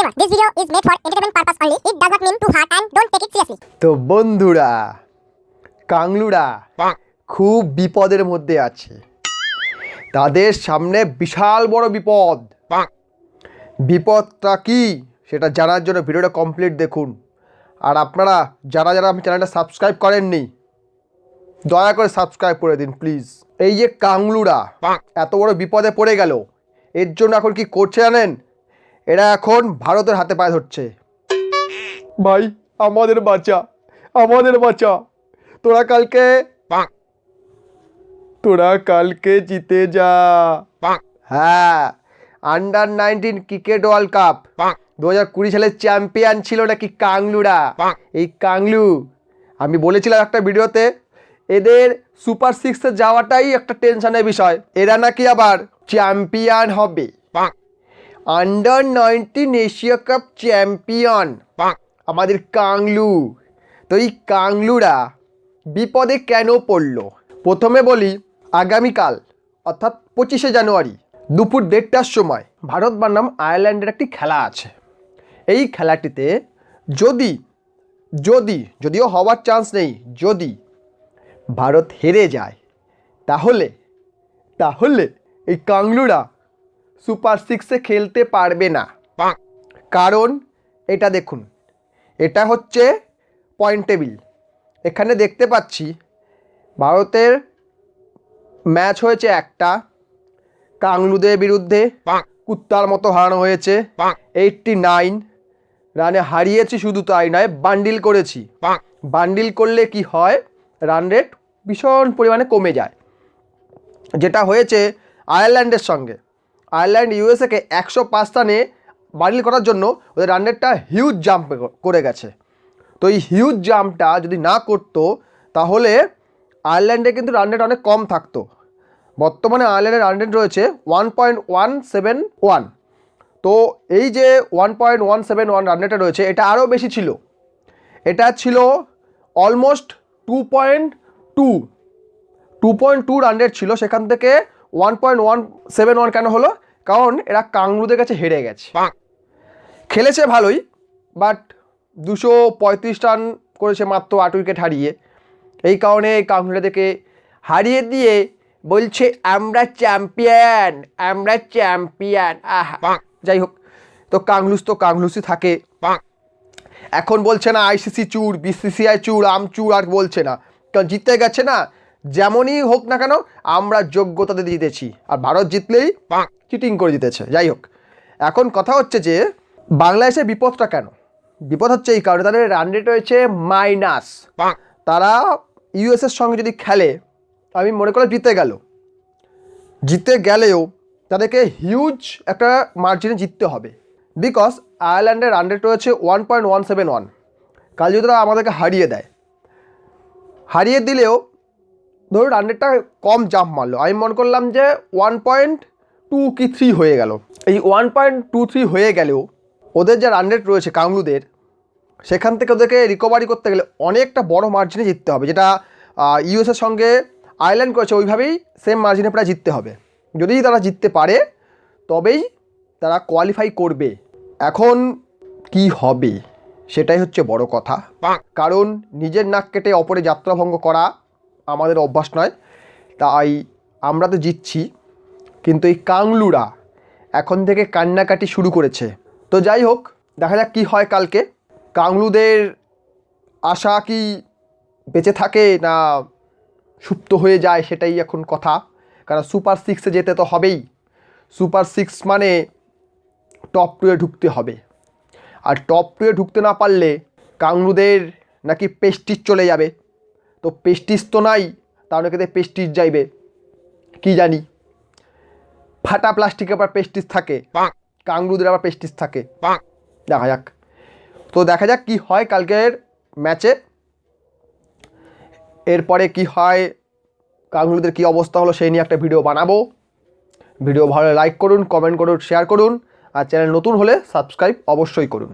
Disclaimer. This video is made for entertainment purpose only. It does not mean to hurt and don't take it seriously. তো বন্ধুরা, কাংলুরা খুব বিপদের মধ্যে আছে। তাদের সামনে বিশাল বড় বিপদ। বিপদটা কি সেটা জানার জন্য ভিডিওটা কমপ্লিট দেখুন। আর আপনারা যারা যারা আমি চ্যানেলটা সাবস্ক্রাইব করেননি, দয়া করে সাবস্ক্রাইব করে দিন প্লিজ। এই যে কাংলুরা এত বড় বিপদে পড়ে গেল, এর জন্য এখন কি করছে জানেন? এরা এখন ভারতের হাতে পায়ে ধরছে। ভাই আমাদের বাঁচা, আমাদের বাঁচা, তোরা কালকে জিতে যা। হ্যাঁ, আন্ডার-19 ক্রিকেট ওয়ার্ল্ড কাপ 2020 সালের চ্যাম্পিয়ন ছিল নাকি কাংলুরা। এই কাংলু, আমি বলেছিলাম একটা ভিডিওতে, এদের সুপার সিক্সে যাওয়াটাই একটা টেনশনের বিষয়। এরা নাকি আবার চ্যাম্পিয়ন হবে, আন্ডার-19 এশিয়া কাপ চ্যাম্পিয়ন আমাদের কাংলু। তো এই কাংলুরা বিপদে কেন পড়লো প্রথমে বলি। আগামীকাল অর্থাৎ 25শে জানুয়ারি দুপুর 1:30টার সময় ভারত বনাম আয়ারল্যান্ডের একটি খেলা আছে। এই খেলাটিতে যদিও হওয়ার চান্স নেই, যদি ভারত হেরে যায় তাহলে এই কাংলুরা সুপার সিক্সে খেলতে পারবে না। কারণ এটা দেখুন, এটা হচ্ছে পয়েন্ট টেবিল। এখানে দেখতে পাচ্ছি ভারতের ম্যাচ হয়েছে একটা, কাংলুদের বিরুদ্ধে কুত্তার মতো হারানো হয়েছে। 89 রানে হারিয়েছি, শুধু তাই নয় বান্ডিল করেছি। বান্ডিল করলে কি হয়, রান রেট ভীষণ পরিমাণে কমে যায়। যেটা হয়েছে আয়ারল্যান্ডের সঙ্গে, আয়ারল্যান্ড ইউএসএকে 105 রানে বান্ডিল করার জন্য ওদের রান রেটটা হিউজ জাম্প করে গেছে। তো এই হিউজ জাম্পটা যদি না করতো তাহলে আয়ারল্যান্ডে কিন্তু রান রেট অনেক কম থাকতো। বর্তমানে আয়ারল্যান্ডের রান রেট রয়েছে 1.171। তো এই যে 1.171 রান রেটে রয়েছে, এটা আরও বেশি ছিল। এটা ছিল অলমোস্ট 2.2 রান রেট ছিল। সেখান থেকে 1.171 কেন হলো? কারণ এরা কাংলুদের কাছে হেরে গেছে। খেলেছে ভালোই, বাট 235 রান করেছে মাত্র 8 উইকেট হারিয়ে। এই কারণে কাংলুদেরকে হারিয়ে দিয়ে বলছে আমরা চ্যাম্পিয়ন। যাই হোক, তো কাংলুসই থাকে। এখন বলছে না আইসিসি চুর, বিসিসিআই চুর, আমচুর আর বলছে না, কারণ জিতে গেছে না। যেমনই হোক না কেন আমরা যোগ্যতাতে জিতেছি, আর ভারত জিতলেই চিটিং করে জিতেছে। যাই হোক, এখন কথা হচ্ছে যে বাংলাদেশের বিপদটা কেন? বিপদ হচ্ছে এই কারণে তাদের রান রেট রয়েছে মাইনাস। তারা ইউএসের সঙ্গে যদি খেলে, আমি মনে করি জিতে গেলেও তাদেরকে হিউজ একটা মার্জিনে জিততে হবে। বিকজ আয়ারল্যান্ডের রান রেট রয়েছে 1.171। কাল যদি তারা আমাদেরকে হারিয়ে দিলেও ধরুন রান রেটটা কম জাম্প মারলো, আমি মনে করলাম যে 1.2 কি 3 হয়ে গেল। এই 1.23 হয়ে গেলেও ওদের যে রান রেট রয়েছে কাংলুদের, সেখান থেকে ওদেরকে রিকভারি করতে গেলে অনেকটা বড় মার্জিনে জিততে হবে। যেটা ইউএসের সঙ্গে আয়ারল্যান্ড করেছে, ওইভাবেই সেম মার্জিনে প্রায় জিততে হবে। যদি তারা জিততে পারে তবেই তারা কোয়ালিফাই করবে। এখন কি হবে সেটাই হচ্ছে বড় কথা। কারণ নিজের নাক কেটে অপরে যাত্রাভঙ্গ করা আমাদের অভ্যাস নয়। তাই আমরা তো জিতছি, কিন্তু এই কাংলুরা এখন থেকে কান্নাকাটি শুরু করেছে। তো যাই হোক, দেখা যাক কী হয় কালকে। কাংলুদের আশা কি বেঁচে থাকে না সুপ্ত হয়ে যায়, সেটাই এখন কথা। কারণ সুপার সিক্সে যেতে তো হবেই। সুপার সিক্স মানে টপ 2-এ ঢুকতে হবে। আর টপ 2-এ ঢুকতে না পারলে কাংলুদের নাকি প্রেস্টিজ চলে যাবে। তো প্রেস্টিজ তো নাই, তাহলে কিন্তু প্রেস্টিজ যাইবে কি জানি। ফাটা প্লাস্টিকের আবার প্রেস্টিজ থাকে, কাংলুদের আবার প্রেস্টিজ থাকে। দেখা যাক কি হয় কালকের ম্যাচে। এরপরে কি হয়, কাংলুদের কী অবস্থা হলো সেই নিয়ে একটা ভিডিও বানাবো। ভিডিও ভালো লাইক করুন, কমেন্ট করুন, শেয়ার করুন, আর চ্যানেল নতুন হলে সাবস্ক্রাইব অবশ্যই করুন।